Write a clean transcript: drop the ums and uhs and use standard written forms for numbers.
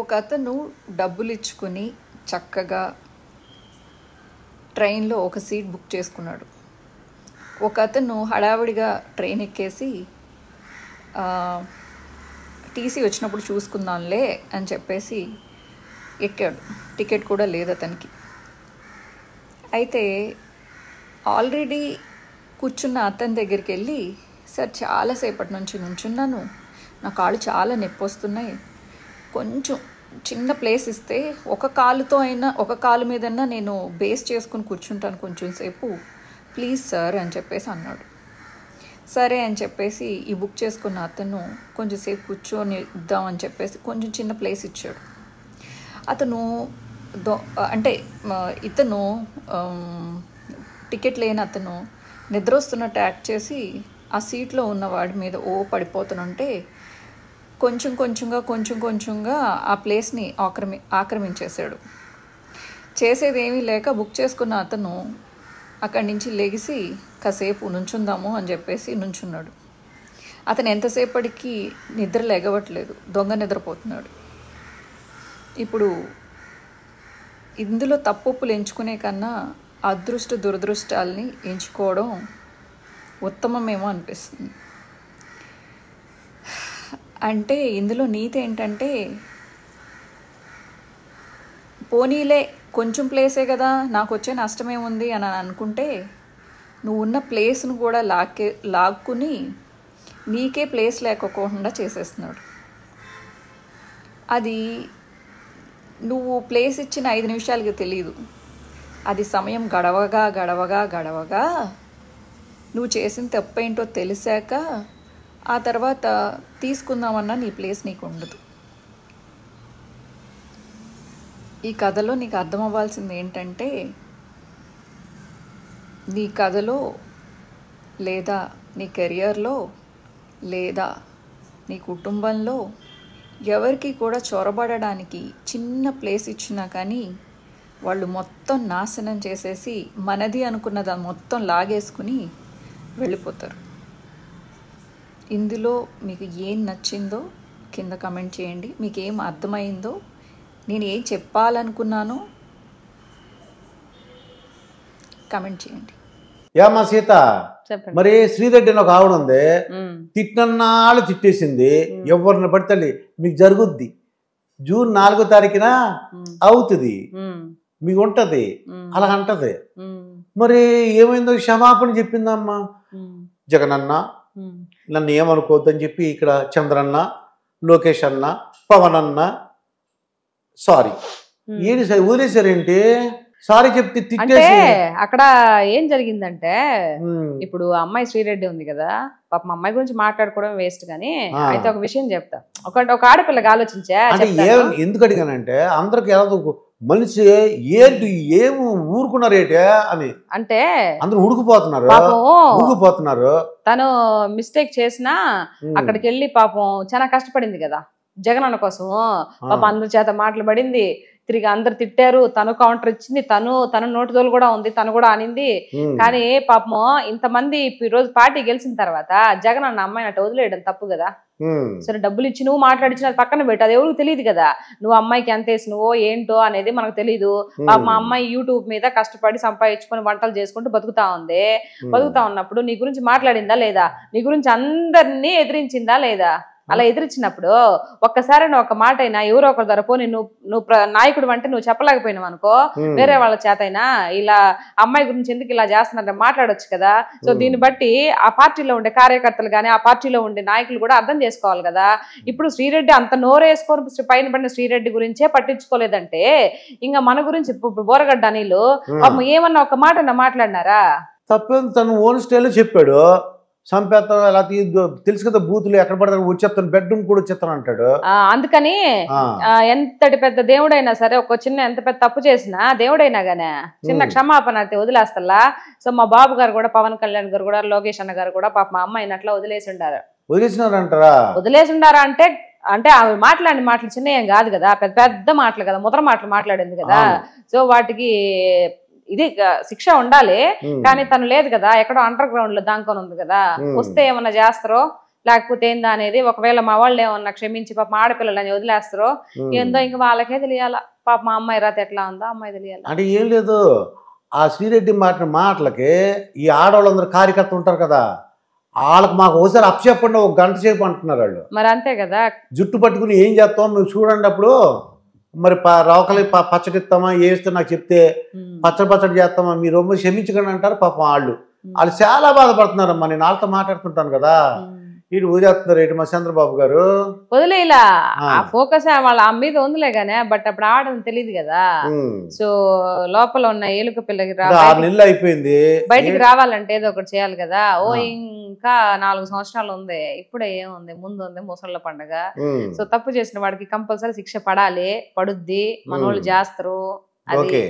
ఒక అతను డబ్బులు ఇచ్చుకుని చక్కగా ట్రైన్లో ఒక సీట్ బుక్ చేసుకున్నాడు. ఒక అతను హడావిడిగా ట్రైన్ ఎక్కేసి టీసీ వచ్చినప్పుడు చూసుకుందాంలే అని చెప్పేసి ఎక్కాడు. టికెట్ కూడా లేదు అతనికి. అయితే ఆల్రెడీ కూర్చున్న అతని దగ్గరికి వెళ్ళి, సార్ చాలాసేపటి నుంచి నుంచున్నాను, నా కాళ్ళు చాలా నొప్పి వస్తున్నాయి, కొంచెం చిన్న ప్లేస్ ఇస్తే ఒక కాలు మీదన్నా నేను బేస్ చేసుకుని కూర్చుంటాను కొంచెం సేపు, ప్లీజ్ సార్ అని చెప్పేసి అన్నాడు. సరే అని చెప్పేసి ఈ బుక్ చేసుకున్న అతను కొంచెంసేపు కూర్చొని ఇద్దామని చెప్పేసి కొంచెం చిన్న ప్లేస్ ఇచ్చాడు. అతను ఇతను టికెట్ లేని అతను నిద్ర వస్తున్నట్టు యాక్ట్ చేసి ఆ సీట్లో ఉన్న వాడి మీద పడిపోతుంటే కొంచెం కొంచెంగా ఆ ప్లేస్ని ఆక్రమించేశాడు. చేసేది ఏమీ లేక బుక్ చేసుకున్న అతను అక్కడి నుంచి లెగిసి కాసేపు నుంచుందాము అని చెప్పేసి నుంచున్నాడు. అతను ఎంతసేపటికి నిద్ర లేగవట్లేదు, దొంగ నిద్రపోతున్నాడు. ఇప్పుడు ఇందులో తప్పులు ఎంచుకునే కన్నా అదృష్ట దురదృష్టాలని ఎంచుకోవడం ఉత్తమమేమో అనిపిస్తుంది. అంటే ఇందులో నీతి ఏంటంటే, పోనీలే కొంచెం ప్లేసే కదా, నాకు వచ్చే నష్టమేముంది అని అనుకుంటే నువ్వు ఉన్న ప్లేస్ను కూడా లాక్కుని నీకే ప్లేస్ లేకోకుండా చేసేస్తున్నాడు. అది నువ్వు ప్లేస్ ఇచ్చిన 5 నిమిషాలకి తెలియదు, అది సమయం గడవగా నువ్వు చేసిన తప్పేంటో తెలిసాక ఆ తర్వాత తీసుకుందామన్నా నీ ప్లేస్ నీకు ఉండదు. ఈ కథలో నీకు అర్థం అవ్వాల్సింది ఏంటంటే, నీ కథలో లేదా నీ కెరియర్లో లేదా నీ కుటుంబంలో ఎవరికి కూడా చొరబడడానికి చిన్న ప్లేస్ ఇచ్చినా కానీ వాళ్ళు మొత్తం నాశనం చేసేసి మనది అనుకున్నది మొత్తం లాగేసుకుని వెళ్ళిపోతారు. ఇందులో మీకు ఏం నచ్చిందో కింద కమెంట్ చేయండి. మీకు ఏం అర్థమైందో, నేను ఏం చెప్పాలనుకున్నానో కమెంట్ చేయండి. ఏమా సీత, మరి శ్రీరెడ్డి అని ఒక ఆవిడ ఉంది, తిట్టినన్నాళ్ళు తిట్టేసింది. ఎవరిని పడితే మీకు జరుగుద్ది, జూన్ 4వ తారీఖున అవుతుంది, మీకు ఉంటది అలా అంటది. మరి ఏమైందో క్షమాపణ చెప్పిందమ్మా. జగనన్న నన్ను ఏమనుకోవద్దని చెప్పి ఇక్కడ చంద్రన్న, లోకేష్ అన్న, పవన్ అన్న సారీ ఏంటి సార్ వదిలేశారేంటి? సారీ చెప్తే తిట్టేసి. అక్కడ ఏం జరిగిందంటే, ఇప్పుడు అమ్మాయి శ్రీరెడ్డి ఉంది కదా, పాపం అమ్మాయి గురించి మాట్లాడుకోవడం వేస్ట్ కానీ అయితే ఒక విషయం చెప్తా. ఒక ఆడపిల్లకి ఆలోచించా. ఎందుకు అడిగానంటే, అందరికి ఎలా మనిషి ఏంటి ఏమి ఊరుకున్నారేటే అని, అంటే అందరూ ఊరుకుపోతున్నారు. తను మిస్టేక్ చేసినా అక్కడికి వెళ్ళి పాపం చాలా కష్టపడింది కదా జగనన్న కోసం. పాపం అందరి చేత మాటలు పడింది, తిరిగి అందరు తిట్టారు, తను కౌంటర్ ఇచ్చింది, తన నోటిదోలు కూడా ఉంది, తను కూడా అనింది. కానీ పాపం ఇంతమంది ఈ రోజు పార్టీ గెలిచిన తర్వాత జగన్ అన్న అమ్మాయిని అట్ట వదిలేయడం తప్పు కదా. సరే డబ్బులు ఇచ్చి నువ్వు మాట్లాడించిన పక్కన పెట్టు, అది ఎవరికి తెలియదు కదా, నువ్వు అమ్మాయికి ఎంత వేసినవో ఏంటో అనేది మనకు తెలీదు. మా అమ్మాయి యూట్యూబ్ మీద కష్టపడి సంపాదించుకొని వంటలు చేసుకుంటూ బతుకుతా ఉంది. బతుకుతా ఉన్నప్పుడు నీ గురించి మాట్లాడిందా లేదా, నీ గురించి అందరినీ ఎదిరించిందా లేదా? అలా ఎదిరించినప్పుడు ఒక్కసారి నువ్వు ఒక మాట అయినా ఎవరో ఒకరి ద్వారా పోనీ నువ్వు నాయకుడు అంటే నువ్వు చెప్పలేకపోయినావు అనుకో, వేరే వాళ్ళ చేత అయినా ఇలా అమ్మాయి గురించి ఎందుకు ఇలా చేస్తున్నారంటే మాట్లాడొచ్చు కదా. సో దీన్ని బట్టి ఆ పార్టీలో ఉండే కార్యకర్తలు కానీ ఆ పార్టీలో ఉండే నాయకులు కూడా అర్థం చేసుకోవాలి కదా. ఇప్పుడు శ్రీరెడ్డి అంత నోరేసుకొని పైన పడిన శ్రీరెడ్డి గురించే పట్టించుకోలేదంటే ఇంకా మన గురించి బోరగడ్డ అనిలు ఏమన్నా ఒక మాట మాట్లాడినారా? తప్పేం, తను ఓన్ స్టైల్లో చెప్పాడు. సంపేత అలా తెలుసు కదా, బూతులు ఎక్కడ పడతాడు, వచ్చేస్తాను బెడ్రూమ్ కూడా వచ్చేస్తాను అంటాడు. అందుకని ఎంతటి పెద్ద దేవుడైనా సరే ఒక చిన్న ఎంత పెద్ద తప్పు చేసినా దేవుడైనా గానే చిన్న క్షమాపణ అయితే వదిలేస్తల్లా. సో మా బాబు గారు కూడా, పవన్ కళ్యాణ్ గారు కూడా, లోకేష్ అన్న గారు కూడా పాప మా అమ్మాయిని అట్లా వదిలేసినారంటారా? వదిలేసిండారా అంటే ఆమె మాట్లాడిన మాటలు చిన్న ఏం కాదు కదా, పెద్ద పెద్ద మాటలు కదా, ముద్ర మాటలు మాట్లాడింది కదా. సో వాటికి ఇది శిక్ష ఉండాలి. కానీ తను లేదు కదా, ఎక్కడో అండర్ గ్రౌండ్ లో దాంకొని ఉంది కదా, వస్తే ఏమన్నా చేస్తారో లేకపోతే ఏందా అనేది. ఒకవేళ మా వాళ్ళు ఏమన్నా క్షమించి పాప ఆడపిల్లలని వదిలేస్తారో ఏందో ఇంకా వాళ్ళకే తెలియాల. పాప మా అమ్మాయి రాత ఎట్లా ఉందో అమ్మాయి తెలియాలి. అంటే ఏం లేదు, ఆ శ్రీరెడ్డి మాట్లాడిన మాటలకి ఈ ఆడవాళ్ళందరూ కార్యకర్తలు ఉంటారు కదా, వాళ్ళకి మాకు ఒకసారి అప్పచెప్పండి, 1 గంట సేపు అంటున్నారు వాళ్ళు. మరి అంతే కదా, జుట్టు పట్టుకుని ఏం చేస్తాం మీరు చూడండి. అప్పుడు మరి రవకలి పచ్చడి ఇస్తామా, వేస్తే నాకు చెప్తే పచ్చడి చేస్తామా, మీరు క్షమించకండి అంటారు. పాపం వాళ్ళు చాలా బాధపడుతున్నారమ్మా. నేను వాళ్ళతో మాట్లాడుతుంటాను కదా, ఇటు వదిలేస్తున్నారు ఇటు మా చంద్రబాబు గారు. వదిలేలా ఫోకస్ వాళ్ళ ఆ మీద ఉందిలే గానే, బట్ అప్పుడు ఆడడం తెలియదు కదా. సో లోపల ఉన్న ఏలుక పిల్లకి 6 నెలలు అయిపోయింది, బయటికి రావాలంటే ఏదో ఒకటి చేయాలి కదా. ఇంకా 4 సంవత్సరాలు ఉంది, ఇప్పుడే ఏముంది, ముందు ఉంది ముసళ్ళ పండుగ. సో తప్పు చేసిన వాడికి కంపల్సరీ శిక్ష పడాలి, పడుద్ది, మనోళ్ళు చేస్తారు అది.